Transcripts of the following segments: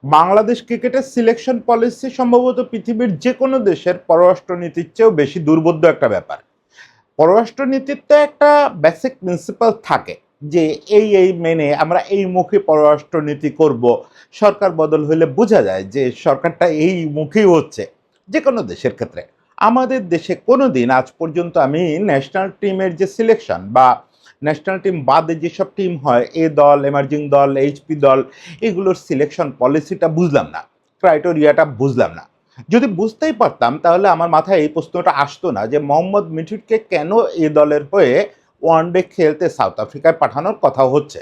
বাংলাদেশ ক্রিকেটের selection policy সম্ভবত পৃথিবীর যে কোনো দেশের পররাষ্ট্রনীতির চেয়েও বেশি দুর্বোধ্য একটা ব্যাপার। পররাষ্ট্রনীতির তো একটা বেসিক প্রিন্সিপাল থাকে যে এই মেনে আমরা এই মুখে পররাষ্ট্রনীতি করব। সরকার বদল হলে বোঝা যায় যে সরকারটা এই মুখেই হচ্ছে যে কোনো দেশের ক্ষেত্রে। আমাদের দেশে কোনো দিন আজ পর্যন্ত আমি ন্যাশনাল টিমের যে সিলেকশন বা ন্যাশনাল টিম বাদে যেসব টিম হয়, এ দল, এমার্জিং দল, এইচপি দল, এগুলোর সিলেকশন পলিসিটা বুঝলাম না, ক্রাইটেরিয়াটা বুঝলাম না। যদি বুঝতেই পারতাম তাহলে আমার মাথায় এই প্রশ্নটা আসতো না যে মোহাম্মদ মিঠুনকে কেন এ দলের হয়ে ওয়ানডে খেলতে সাউথ আফ্রিকায় পাঠানোর কথা হচ্ছে,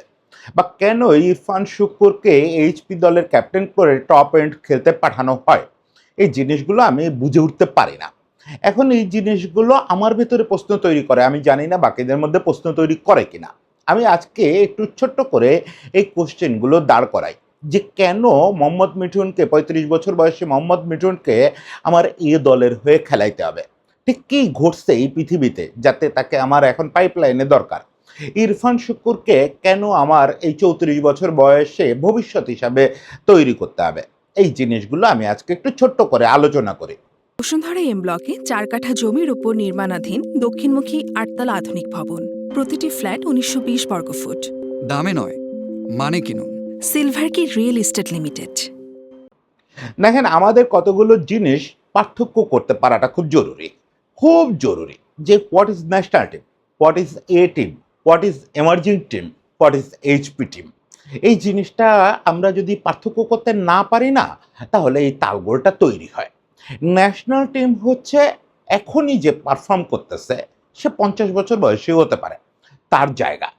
বা কেন ইরফান শুক্কুরকে এইচপি দলের ক্যাপ্টেন করে টপ এন্ড খেলতে পাঠানো হয়। এই জিনিসগুলো আমি বুঝে উঠতে পারি না। এখন এই জিনিসগুলো আমার ভেতরে প্রশ্ন তৈরি করে, আমি জানি না বাকিদের মধ্যে প্রশ্ন তৈরি করে কিনা। আমি আজকে একটু ছোট্ট করে এই কোশ্চেনগুলো দাঁড় করাই যে কেন মোহাম্মদ মিঠুনকে, ৩৫ বছর বয়সী মোহাম্মদ মিঠুনকে আমার এ দলের হয়ে খেলাইতে হবে। ঠিক কী ঘটছে এই পৃথিবীতে যাতে তাকে আমার এখন পাইপলাইনে দরকার। ইরফান শুক্কুরকে কেন আমার এই ৩৪ বছর বয়সে ভবিষ্যৎ হিসাবে তৈরি করতে হবে। এই জিনিসগুলো আমি আজকে একটু ছোট্ট করে আলোচনা করি। বসুন্ধরা এম ব্লকে ৪ কাঠা জমির উপর নির্মাণাধীন দক্ষিণমুখী ৮ তলা আধুনিক ভবন। প্রতিটি ফ্ল্যাট ১৯২০ বর্গফুট। দামে নয়, মানে কিনুন। সিলভার কি রিয়েল এস্টেট লিমিটেড। দেখেন, আমাদের কতগুলো জিনিস পার্থক্য করতে পারাটা খুব জরুরি, খুব জরুরি। যে what is national team, what is a team, what is emerging team, what is HP team. এই জিনিসটা আমরা যদি পার্থক্য করতে না পারি না, তাহলে এই তালগোলটা তৈরি হয়। ন্যাশনাল টিম হচ্ছে এখনই যে পারফর্ম করতেছে, সে 50 বছর বয়সী হতে পারে, তার জায়গা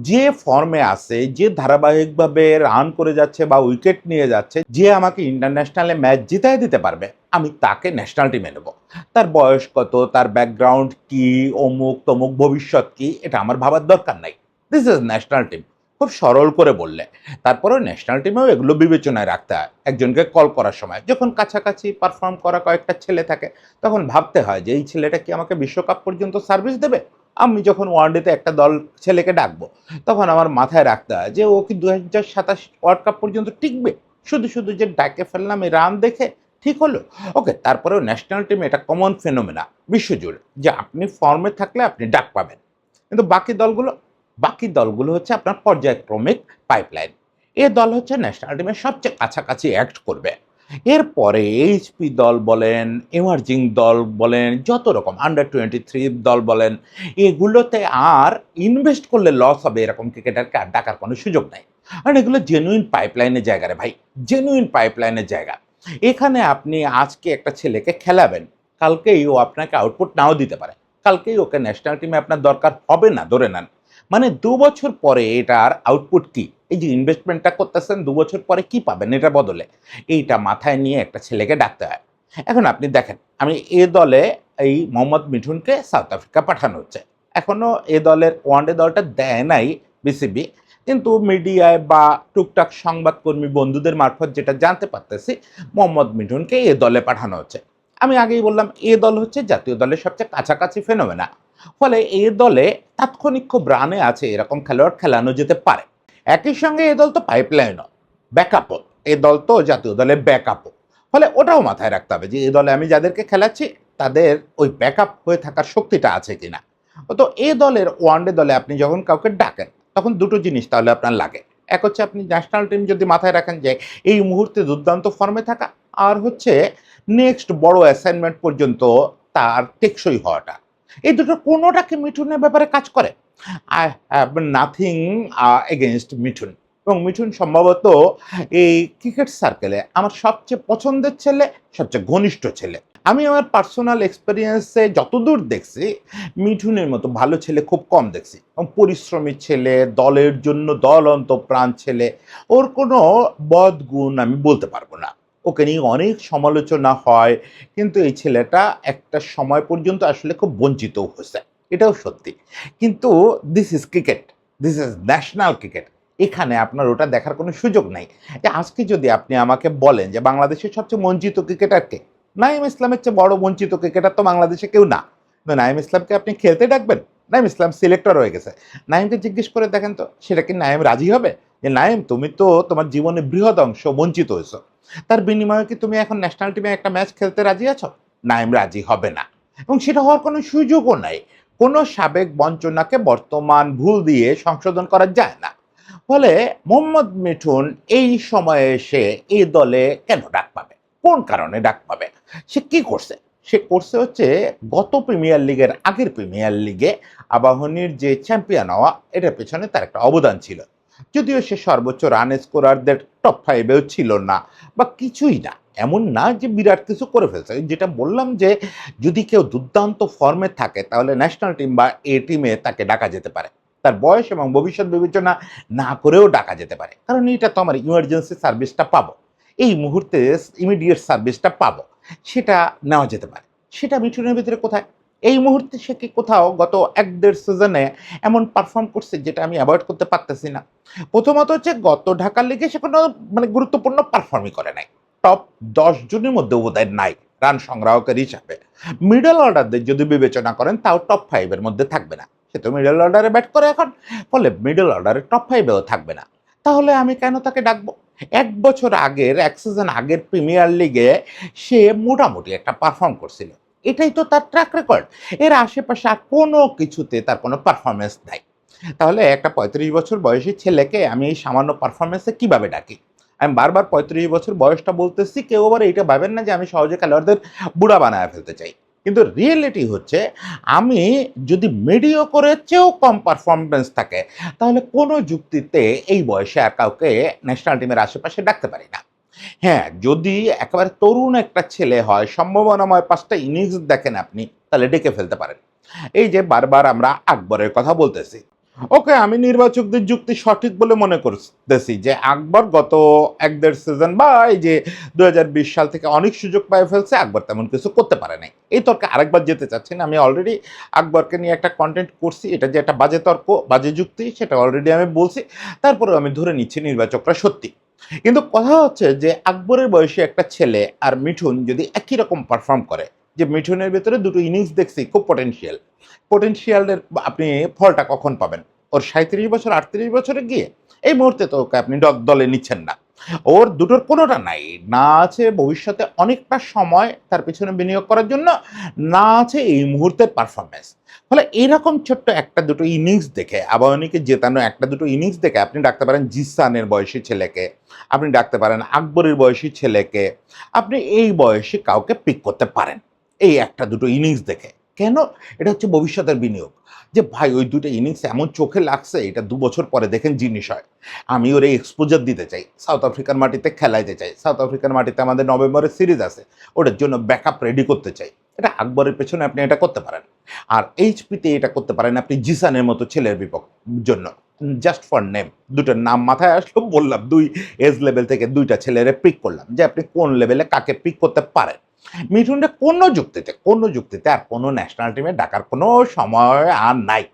যে ফর্মে আছে, যে ধারাবাহিকভাবে রান করে যাচ্ছে বা উইকেট নিয়ে যাচ্ছে, যে আমাকে ইন্টারন্যাশনালে ম্যাচ জিতায় দিতে পারবে, আমি তাকে ন্যাশনাল টিমে নেব। তার বয়স কত, তার ব্যাকগ্রাউন্ড কি, অমুক তমুক ভবিষ্যৎ কি, এটা আমার ভাবার দরকার নাই। দিস ইজ ন্যাশনাল টিম, খুব সরল করে বললে। তারপরেও ন্যাশনাল টিমেও এগুলো বিবেচনায় রাখতে হয়। একজনকে কল করার সময় যখন কাছাকাছি পারফর্ম করা কয়েকটা ছেলে থাকে, তখন ভাবতে হয় যে এই ছেলেটা কি আমাকে বিশ্বকাপ পর্যন্ত সার্ভিস দেবে। আমি যখন ওয়ানডেতে একটা দল ছেলেকে ডাকবো, তখন আমার মাথায় রাখতে হয় যে ও কি 2027 ওয়ার্ল্ড কাপ পর্যন্ত টিকবে। শুধু শুধু যে ডাকে ফেললাম এই রান দেখে ঠিক হলো। ওকে, তারপরেও ন্যাশনাল টিমে এটা কমন ফেনোমেনা বিশ্বজুড়ে যে আপনি ফর্মে থাকলে আপনি ডাক পাবেন। কিন্তু বাকি দলগুলো হচ্ছে আপনার পর্যায়ক্রমিক পাইপলাইন। এ দল হচ্ছে ন্যাশনাল টিমের সবচেয়ে কাছাকাছি অ্যাক্ট করবে। এরপরে এইচপি দল বলেন, এমার্জিং দল বলেন, যত রকম আন্ডার 23 দল বলেন, এগুলোতে আর ইনভেস্ট করলে লস হবে এরকম ক্রিকেটারকে আর ডাকার কোনো সুযোগ নাই। আর এগুলো জেনুইন পাইপলাইনের জায়গা রে ভাই, জেনুইন পাইপলাইনের জায়গা। এখানে আপনি আজকে একটা ছেলেকে খেলাবেন, কালকেই ও আপনাকে আউটপুট নাও দিতে পারে, কালকেই ওকে ন্যাশনাল টিমে আপনার দরকার হবে না ধরে নেন। মানে ২ বছর পরে এটার আউটপুট কি, এই যে ইনভেস্টমেন্টটা করতেছেন ২ বছর পরে কি পাবেন এটা বদলে, এইটা মাথায় নিয়ে একটা ছেলেকে ডাকতে হয়। এখন আপনি দেখেন, আমি এ দলে এই মোহাম্মদ মিঠুনকে সাউথ আফ্রিকা পাঠানো হচ্ছে। এখনো এ দলের ওয়ানডে দলটা দেয় নাই বিসিবি, কিন্তু মিডিয়ায় বা টুকটাক সংবাদকর্মী বন্ধুদের মারফত যেটা জানতে পারতেছি, মোহাম্মদ মিঠুনকে এ দলে পাঠানো হচ্ছে। আমি আগেই বললাম এ দল হচ্ছে জাতীয় দলের সবচেয়ে কাছাকাছি ফেনোমেনা। ফলে এ দলে তাৎক্ষণিক খুব রানে আছে এরকম খেলোয়াড় খেলানো যেতে পারে। একই সঙ্গে এ দল তো পাইপলাইনও, ব্যাকআপও। এ দল তো জাতীয় দলের ব্যাকআপও। ফলে ওটাও মাথায় রাখতে হবে যে এ দলে আমি যাদেরকে খেলাচ্ছি তাদের ওই ব্যাকআপ হয়ে থাকার শক্তিটা আছে কিনা। তো এ দলের ওয়ানডে দলে আপনি যখন কাউকে ডাকেন, তখন দুটো জিনিস তাহলে আপনার লাগে। এক হচ্ছে আপনি ন্যাশনাল টিম যদি মাথায় রাখেন যে এই মুহূর্তে দুর্দান্ত ফর্মে থাকা, আর হচ্ছে নেক্সট বড় অ্যাসাইনমেন্ট পর্যন্ত তার টেকসই হওয়াটা। এই দুটো কোনোটা কি মিঠুনের ব্যাপারে কাজ করে? I have nothing against Mithun, এবং মিঠুন সম্ভবত এই ক্রিকেট সার্কেলে আমার সবচেয়ে পছন্দের ছেলে, সবচেয়ে ঘনিষ্ঠ ছেলে। আমি আমার পার্সোনাল এক্সপেরিয়েন্সে যতদূর দেখছি, মিঠুনের মতো ভালো ছেলে খুব কম দেখছি, এবং পরিশ্রমী ছেলে, দলের জন্য দল অন্তঃপ্রাণ ছেলে। ওর কোনো বদগুণ আমি বলতে পারবো না। ওকে নিয়ে অনেক সমালোচনা হয়, কিন্তু এই ছেলেটা একটা সময় পর্যন্ত আসলে খুব বঞ্চিত হয়েছে, এটাও সত্যি। কিন্তু this is cricket, this is national cricket. এখানে আপনার ওটা দেখার কোনো সুযোগ নাই। যে আজকে যদি আপনি আমাকে বলেন যে বাংলাদেশের সবচেয়ে বঞ্চিত ক্রিকেটার কে, নাইম ইসলামের চেয়ে বড় বঞ্চিত ক্রিকেটার তো বাংলাদেশে কেউ না। কিন্তু নাইম ইসলামকে আপনি খেলতে ডাকবেন? নাইম ইসলাম সিলেক্টর হয়ে গেছে। নাইমকে জিজ্ঞেস করে দেখেন তো, সেটা কি নাইম রাজি হবে যে নাইম তুমি তো তোমার জীবনে বৃহৎ অংশ বঞ্চিত হয়েছো, তার বিনিময়ে কি তুমি এখন ন্যাশনাল টিমে একটা ম্যাচ খেলতে রাজি আছো? নাইম রাজি হবে না, এবং সেটা হওয়ার কোনো সুযোগও নাই। কোনো সাবেক বঞ্চনাকে বর্তমান ভুল দিয়ে সংশোধন করা যায় না। ফলে মোহাম্মদ মিঠুন এই সময়ে এসে এই দলে কেন ডাক পাবে, কোন কারণে ডাক পাবে, সে কি করছে? সে করছে হচ্ছে গত প্রিমিয়ার লিগের আগের প্রিমিয়ার লিগে আবাহনীর যে চ্যাম্পিয়ন হওয়া, এটার পেছনে তার একটা অবদান ছিল। যদিও সে সর্বোচ্চ রান স্কোরারদের টপ ফাইভেও ছিল না বা কিছুই না, এমন না যে বিরাট কিছু করে ফেলছে। যেটা বললাম যে যদি কেউ দুর্দান্ত ফর্মে থাকে তাহলে ন্যাশনাল টিম বা এ টিমে তাকে ডাকা যেতে পারে, তার বয়স এবং ভবিষ্যৎ বিবেচনা না করেও ডাকা যেতে পারে, কারণ এটা তো আমার ইমার্জেন্সি সার্ভিসটা পাবো, এই মুহূর্তে ইমিডিয়েট সার্ভিসটা পাবো, সেটা নেওয়া যেতে পারে। সেটা মিঠুনের ভিতরে কোথায়? এই মুহূর্তে সে কি কোথাও গত ১-১.৫ সিজনে এমন পারফর্ম করছে যেটা আমি অ্যাভয়েড করতে পারতেছি না? প্রথমত হচ্ছে গত ঢাকা লিগে সে কোনো গুরুত্বপূর্ণ পারফর্মই করে নাই। টপ ১০ জনের মধ্যে বোধহয় নাই রান সংগ্রাহকের হিসাবে। মিডল অর্ডারদের যদি বিবেচনা করেন তাও টপ 5 এর মধ্যে থাকবে না। সে তো মিডল অর্ডারে ব্যাট করে এখন, ফলে মিডল অর্ডারে টপ 5 এও থাকবে না। তাহলে আমি কেন তাকে ডাকবো? ১ বছর আগের ১ সিজন আগের প্রিমিয়ার লিগে সে মোটামুটি একটা পারফর্ম করছিল। এটাই তো তার ট্র্যাক রেকর্ড। এর আশেপাশে আর কোনো কিছুতে তার কোনো পারফরম্যান্স নাই। তাহলে একটা ৩৫ বছর বয়সী ছেলেকে আমি এই সামান্য পারফরম্যান্সে কিভাবে ডাকি? আমি বারবার ৩৫ বছর বয়সটা বলতেছি, কেউ আবার এইটা ভাবেন না যে আমি সহজে খেলোয়াড়দের বুড়া বানায় ফেলতে চাই। কিন্তু রিয়েলিটি হচ্ছে আমি যদি মিডিওকরের চেয়েও কম পারফরম্যান্স থাকে তাহলে কোনো যুক্তিতে এই বয়সে আর কাউকে ন্যাশনাল টিমের আশেপাশে ডাকতে পারি না। হ্যাঁ, যদি একেবারে তরুণ একটা ছেলে হয়, সম্ভাবনাময় ৫ টা ইনিংস দেখেন আপনি, তাহলে ডেকে ফেলতে পারেন। এই যে বারবার আমরা আকবরের কথা বলতেছি। ওকে, আমি নির্বাচকদের যুক্তি সঠিক বলে মনে করতেছি যে আকবর গত ১-১.৫ সিজন বা এই যে ২০২০ সাল থেকে অনেক সুযোগ পেয়ে ফেলছে, আকবর তেমন কিছু করতে পারে নাই। এই তর্কে আরেকবার যেতে চাচ্ছি না। আমি অলরেডি আকবরকে নিয়ে একটা কনটেন্ট করছি। এটা যে একটা বাজে তর্ক, বাজে যুক্তি, সেটা অলরেডি আমি বলছি। তারপরেও আমি ধরে নিচ্ছি নির্বাচকরা সত্যি। কিন্তু কথা হচ্ছে যে আকবরের বয়সী একটা ছেলে আর মিঠুন যদি একই রকম পারফর্ম করে, যে মিঠুনের ভেতরে দুটো ইনিংস দেখছি খুব পটেনশিয়াল, পটেনশিয়ালের আপনি ফলটা কখন পাবেন? ওর ৩৭ বছর ৩৮ বছরে গিয়ে? এই মুহূর্তে তো ওকে আপনি দলে নিচ্ছেন না। ওর দুটোর কোনোটা নাই। না আছে ভবিষ্যতে অনেকটা সময় তার পেছনে বিনিয়োগ করার জন্য, না আছে এই মুহূর্তের পারফরম্যান্স। ফলে এরকম ছোট্ট একটা দুটো ইনিংস দেখে, আবাহনীকে জেতানো একটা দুটো ইনিংস দেখে আপনি ডাকতে পারেন জিসানের বয়সী ছেলেকে, আপনি ডাকতে পারেন আকবরের বয়সী ছেলেকে, আপনি এই বয়সে কাউকে পিক করতে পারেন এই একটা দুটো ইনিংস দেখে। কেন? এটা হচ্ছে ভবিষ্যতের বিনিয়োগ। যে ভাই ওই দুটো ইনিংস এমন চোখে লাগছে, এটা ২ বছর পরে দেখেন জিনিস হয়। আমি ওর এই এক্সপোজার দিতে চাই, সাউথ আফ্রিকার মাটিতে খেলাইতে চাই। সাউথ আফ্রিকার মাটিতে আমাদের নভেম্বরের সিরিজ আছে, ওটার জন্য ব্যাকআপ রেডি করতে চাই। এটা আকবরের পেছনে আপনি এটা করতে পারেন। আর এইচপিতে এটা করতে পারেন আপনি জিসানের মতো ছেলের জন্য। জাস্ট ফর নেম, দুটোর নাম মাথায় আসলো, বললাম ২ এজ লেভেল থেকে ২টা ছেলেরে পিক করলাম যে আপনি কোন লেভেলে কাকে পিক করতে পারেন। মিঠুনটা কোনো যুক্তিতে আর কোনো ন্যাশনাল টিমে ডাকার কোনো সময় আর নাই।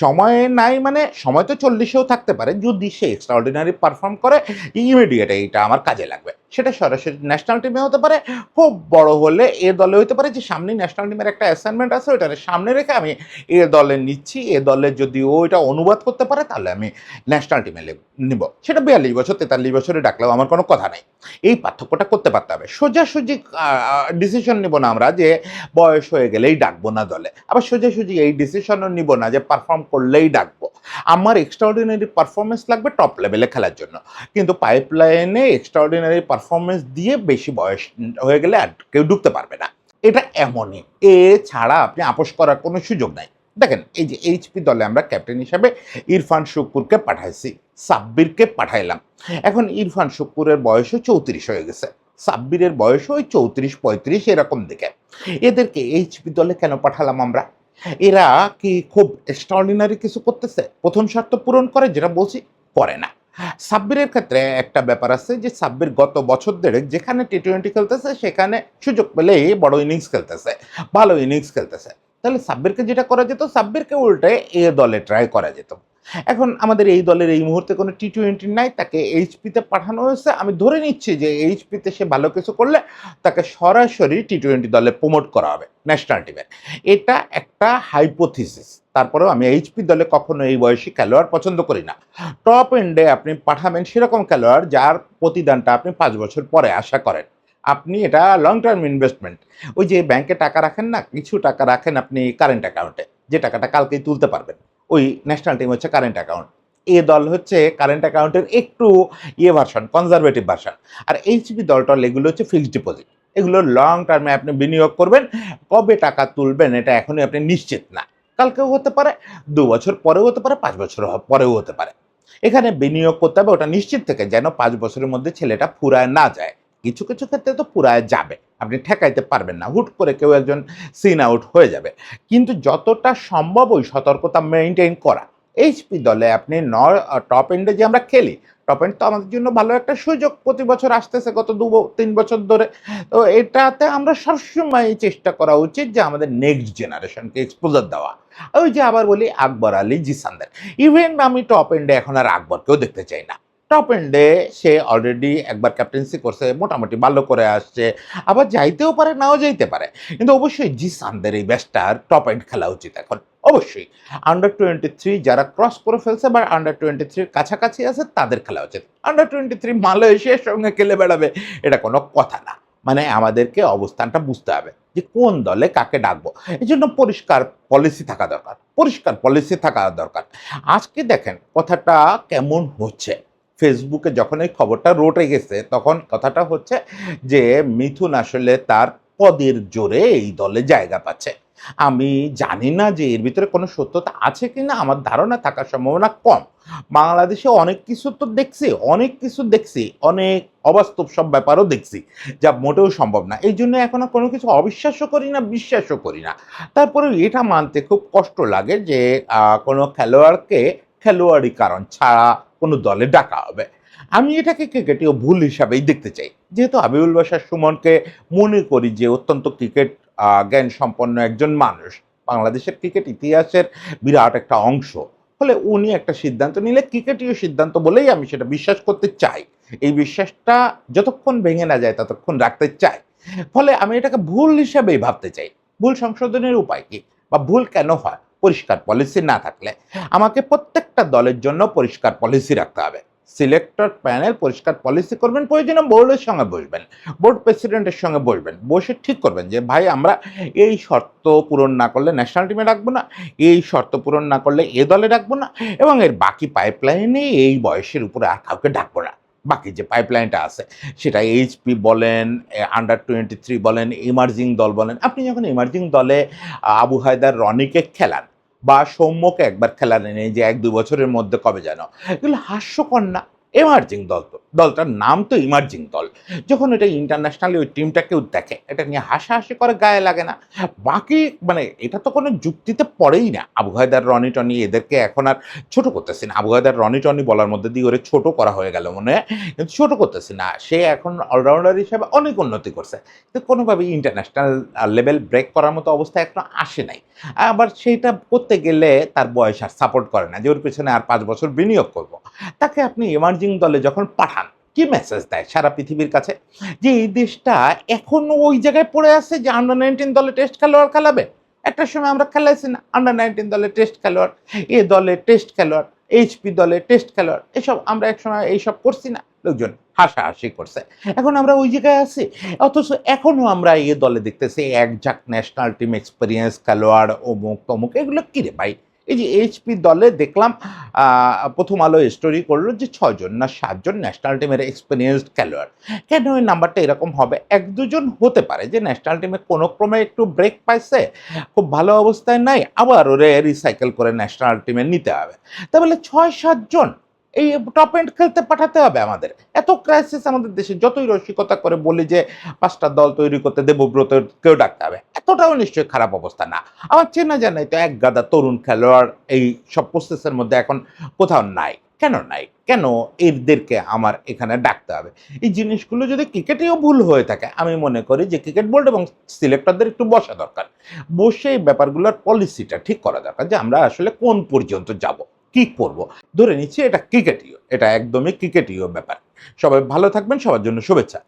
সময় নাই মানে সময় তো ৪০-এও থাকতে পারে, যদি সে এক্সট্রাঅর্ডিনারি পারফর্ম করে ইমিডিয়েট এইটা আমার কাজে লাগবে। সেটা সরাসরি ন্যাশনাল টিমে হতে পারে, খুব বড় হলে এ দলে হতে পারে, যে সামনেই ন্যাশনাল টিমের একটা অ্যাসাইনমেন্ট আছে, ওইটারে সামনে রেখে আমি এ দলে নিচ্ছি। এ দলে যদি ও এটা অনুবাদ করতে পারে তাহলে আমি ন্যাশনাল টিমে নিব। সেটা ৪২ বছর ৪৩ বছরে ডাকলেও আমার কোনো কথা নাই। এই পার্থক্যটা করতে পারতে হবে। সোজাসুজি ডিসিশন নিব না আমরা যে বয়স হয়ে গেলেই ডাকবো না দলে, আবার সোজাসুজি এই ডিসিশনও নিব না যে পারফর্ম করলেই ডাকবো। আমার এক্সট্রাঅর্ডিনারি পারফরমেন্স লাগবে টপ লেভেলে খেলার জন্য, কিন্তু পাইপলাইনে এক্সট্রাঅর্ডিনারি পারফরমেন্স দিয়ে বেশি বয়স হয়ে গেলে আর কেউ ঢুকতে পারবে না। এটা এমনই, এ ছাড়া আপনি আপোস করার কোনো সুযোগ নাই। দেখেন, এই যে এইচপি দলে আমরা ক্যাপ্টেন হিসাবে ইরফান শুক্কুরকে পাঠাইছি, সাব্বিরকে পাঠাইলাম। এখন ইরফান শুক্কুরের বয়সও ৩৪ হয়ে গেছে, সাব্বিরের বয়সও ওই ৩৪-৩৫ এরকম দিকে। এদেরকে এইচপি দলে কেন পাঠালাম আমরা? এরা কি খুব এক্সট্রাঅর্ডিনারি কিছু করতেছে? প্রথম শর্ত পূরণ করে যেটা বলছি, করে না। সাব্বিরের ক্ষেত্রে একটা ব্যাপার আছে যে সাব্বির গত বছর দেড়েক যেখানে টি-20 খেলতেছে সেখানে সুযোগ পেলেই বড় ইনিংস খেলতেছে, ভালো ইনিংস খেলতেছে। তাহলে সাব্বিরকে যেটা করা যেত, সাব্বিরকে উল্টে এ দলে ট্রাই করা যেত। এখন আমাদের এই দলের এই মুহূর্তে কোনো টি-20 নাই, তাকে এইচপিতে পাঠানো হয়েছে। আমি ধরে নিচ্ছি যে এইচপিতে সে ভালো কিছু করলে তাকে সরাসরি টি-20 দলে প্রমোট করা হবে ন্যাশনাল টিমে। এটা একটা হাইপোথিসিস, তারপরেও আমি এইচপি দলে কখনো এই বয়সী খেলোয়াড় পছন্দ করি না। টপ এন্ডে আপনি পাঠাবেন সেরকম খেলোয়াড় যার প্রতিদানটা আপনি 5 বছর পরে আশা করেন। আপনি এটা লং টার্ম ইনভেস্টমেন্ট। ওই যে ব্যাংকে টাকা রাখেন না? কিছু টাকা রাখেন আপনি কারেন্ট অ্যাকাউন্টে। যে টাকাটা কালকেই তুলতে পারবেন। ওই ন্যাশনাল টিম হচ্ছে কারেন্ট অ্যাকাউন্ট। এ দল হচ্ছে কারেন্ট অ্যাকাউন্টের একটু ভার্সন, কনজারভেটিভ ভার্সন। আর এইচপি দল-টল এগুলো হচ্ছে ফিক্সড ডিপোজিট। এগুলো লং টার্মে আপনি বিনিয়োগ করবেন। কবে টাকা তুলবেন এটা এখনই আপনি নিশ্চিত না। কালকেও হতে পারে, ২ বছর পরেও হতে পারে, ৫ বছর পরেও হতে পারে। এখানে বিনিয়োগ করতে হবে ওটা নিশ্চিত থেকে যেন ৫ বছরের মধ্যে ছেলেটা ফুরায় না যায়। কিছু, কিছু ক্ষেত্রে তো ফুরায় যাবে। আপনি ঠেকাইতে পারবেন না। হুট করে কেউ একজন সিন আউট হয়ে যাবে। কিন্তু যতটা সম্ভব ওই সতর্কতা মেইনটেইন করা। এইচপি দলে আপনি টপ এন্ডে যে আমরা খেলি, টপ এন্ড তো আমাদের জন্য ভালো একটা সুযোগ। প্রতি বছর আসতেছে গত ৩ বছর ধরে। তো এটাতে আমরা সবসময় চেষ্টা করা উচিত যে আমাদের নেক্সট জেনারেশনকে এক্সপোজার দেওয়া। ওই যে আবার বলি আকবর আলী জিসানদের। ইভেন আমি টপ এন্ডে এখন আর আকবরকেও দেখতে চাই না। টপ এন্ডে সে অলরেডি একবার ক্যাপ্টেন্সি করছে, মোটামুটি ভালো করে আসছে। আবার যাইতেও পারে, নাও যাইতে পারে। কিন্তু অবশ্যই জিসানদের এই ব্যাচটার টপ এন্ড খেলা উচিত এখন। অবশ্যই আন্ডার-23 যারা ক্রস করে ফেলছে বা আন্ডার-23 কাছাকাছি আছে তাদের খেলা উচিত। আন্ডার-23 মালয়েশিয়ার সঙ্গে খেলে বেড়াবে এটা কোনো কথা না। মানে আমাদেরকে অবস্থানটা বুঝতে হবে যে কোন দলে কাকে ডাকবো। এজন্য পরিষ্কার পলিসি থাকা দরকার। পরিষ্কার পলিসি থাকা দরকার। আজকে দেখেন কথাটা কেমন হচ্ছে। ফেসবুকে যখন এই খবরটা রটে গেছে তখন কথাটা হচ্ছে যে মিথুন আসলে তার পদের জোরে এই দলে জায়গা পাচ্ছে। আমি জানি না যে এর ভিতরে কোনো সত্যতা আছে কিনা, আমার ধারণা থাকার সম্ভাবনা কম। বাংলাদেশে অনেক কিছু তো দেখছি, অনেক কিছু দেখছি, অনেক অবাস্তব সব ব্যাপারও দেখছি, যা মোটেও সম্ভব না। এই জন্য এখনো কোনো কিছু অবিশ্বাসও করি না, বিশ্বাসও করি না। তারপরেও এটা মানতে খুব কষ্ট লাগে যে কোনো খেলোয়াড়কে খেলোয়াড়ি কারণ ছাড়া কোনো দলে ডাকা হবে। আমি এটাকে ক্রিকেটীয় ভুল হিসাবেই দেখতে চাই। যেহেতু হাবিবুল বাশার সুমনকে মনে করি যে অত্যন্ত ক্রিকেট জ্ঞান সম্পন্ন একজন মানুষ, বাংলাদেশের ক্রিকেট ইতিহাসের বিরাট একটা অংশ। ফলে উনি একটা সিদ্ধান্ত নিলে ক্রিকেটীয় সিদ্ধান্ত বলেই আমি সেটা বিশ্বাস করতে চাই। এই বিশ্বাসটা যতক্ষণ ভেঙে না যায় ততক্ষণ রাখতে চাই। ফলে আমি এটাকে ভুল হিসাবেই ভাবতে চাই। ভুল সংশোধনের উপায় কি? বা ভুল কেন হয়? পরিষ্কার পলিসি না থাকলে। আমাকে প্রত্যেকটা দলের জন্য পরিষ্কার পলিসি রাখতে হবে। সিলেক্টর প্যানেল পরিষ্কার পলিসি করবেন, প্রয়োজনে বোর্ডের সঙ্গে বসবেন, বোর্ড প্রেসিডেন্টের সঙ্গে বসবেন, বসে ঠিক করবেন যে ভাই আমরা এই শর্ত পূরণ না করলে ন্যাশনাল টিমে রাখবো না, এই শর্ত পূরণ না করলে এ দলে রাখবো না, এবং এর বাকি পাইপলাইনে এই বয়সের উপরে আর কাউকে ডাকবো না। বাকি যে পাইপলাইনটা আছে সেটা এইচপি বলেন, আন্ডার-23 বলেন, ইমার্জিং দল বলেন। আপনি যখন ইমার্জিং দলে আবু হায়দার রনিকে খেলান বা সৌম্যকে একবার খেলালেন এই যে ১-২ বছরের মধ্যে কবে যেন, এগুলো হাস্যকর না? এমার্জিং দল তো, দলটার নাম তো ইমার্জিং দল। যখন এটা ইন্টারন্যাশনালি ওই টিমটা কেউ দেখে, এটা নিয়ে হাসাহাসি করে গায়ে লাগে না? বাকি মানে এটা তো কোনো যুক্তিতে পড়েই না। আবু হায়দার, রনি-টনি এদেরকে এখন আর ছোট করতেছি না। আবু হায়দার, রনি-টনি বলার মধ্যে দিয়ে ওরে ছোট করা হয়ে গেল মনে হয়। কিন্তু ছোট করতেছি না। সে এখন অলরাউন্ডার হিসেবে অনেক উন্নতি করছে। কিন্তু কোনোভাবেই ইন্টারন্যাশনাল লেভেল ব্রেক করার মতো অবস্থা এখনো আসে নাই। আবার সেইটা করতে গেলে তার বয়স আর সাপোর্ট করে না যে ওর পেছনে আর ৫ বছর বিনিয়োগ করব। তাকে আপনি এমার্জিং দলে যখন পাঠান, কি মেসেজ দেয় সারা পৃথিবীর কাছে? যে এই দেশটা এখনো ওই জায়গায় পড়ে আছে যে আন্ডার-19 দলে টেস্ট খেলোয়াড় খেলাবে। একটা সময় আমরা খেলাইছি না আন্ডার-19 দলে টেস্ট খেলোয়াড়, এ দলে টেস্ট খেলোয়াড়, এইচপি দলে টেস্ট খেলোয়াড়। এসব আমরা একসময় এইসব করছি না? লোকজন হাসাহাসি করছে। এখন আমরা ওই জায়গায় আছি। অথচ এখনো আমরা এ দলে দেখতেছি একঝাঁক ন্যাশনাল টিম এক্সপেরিয়েন্স খেলোয়াড়, অমুক তমুক। এগুলো কি রে ভাই? এই যে এইচপি দলে দেখলাম প্রথম আলো স্টোরি করলো যে ৬ জন না ৭ জন ন্যাশনাল টিমের এক্সপেরিয়েন্সড খেলোয়াড়। কেন ওই নাম্বারটা এরকম হবে? ১-২ জন হতে পারে যে ন্যাশনাল টিমে কোনো ক্রমে একটু ব্রেক পাইছে, খুব ভালো অবস্থায় নাই, আবার ওরে রিসাইকেল করে ন্যাশনাল টিমে নিতে হবে। তাহলে ৬-৭ জন এই টপ এন্ড খেলতে পাঠাতে হবে আমাদের। এত ক্রাইসিস আমাদের দেশে। যতই রসিকতা করে বলি যে ৫টা দল তৈরি করতে দেবব্রতকেও ডাকতে হবে, এতটাও নিশ্চয়ই খারাপ অবস্থা না। আমার চেনা জানাই তো এক গাদা তরুণ খেলোয়াড় এই সব প্রসেসের মধ্যে এখন কোথাও নাই। কেন নাই? কেন এদেরকে আমার এখানে ডাকতে হবে? এই জিনিসগুলো যদি ক্রিকেটেও ভুল হয়ে থাকে, আমি মনে করি যে ক্রিকেট বোর্ড এবং সিলেক্টরদের একটু বসা দরকার। বসে এই ব্যাপারগুলোর পলিসিটা ঠিক করা দরকার যে আমরা আসলে কোন পর্যন্ত যাব, কি করব। ধরে নিচ্ছি এটা ক্রিকেটীয়, এটা একদমই ক্রিকেটীয় ব্যাপার। সবাই ভালো থাকবেন, সবার জন্য শুভেচ্ছা।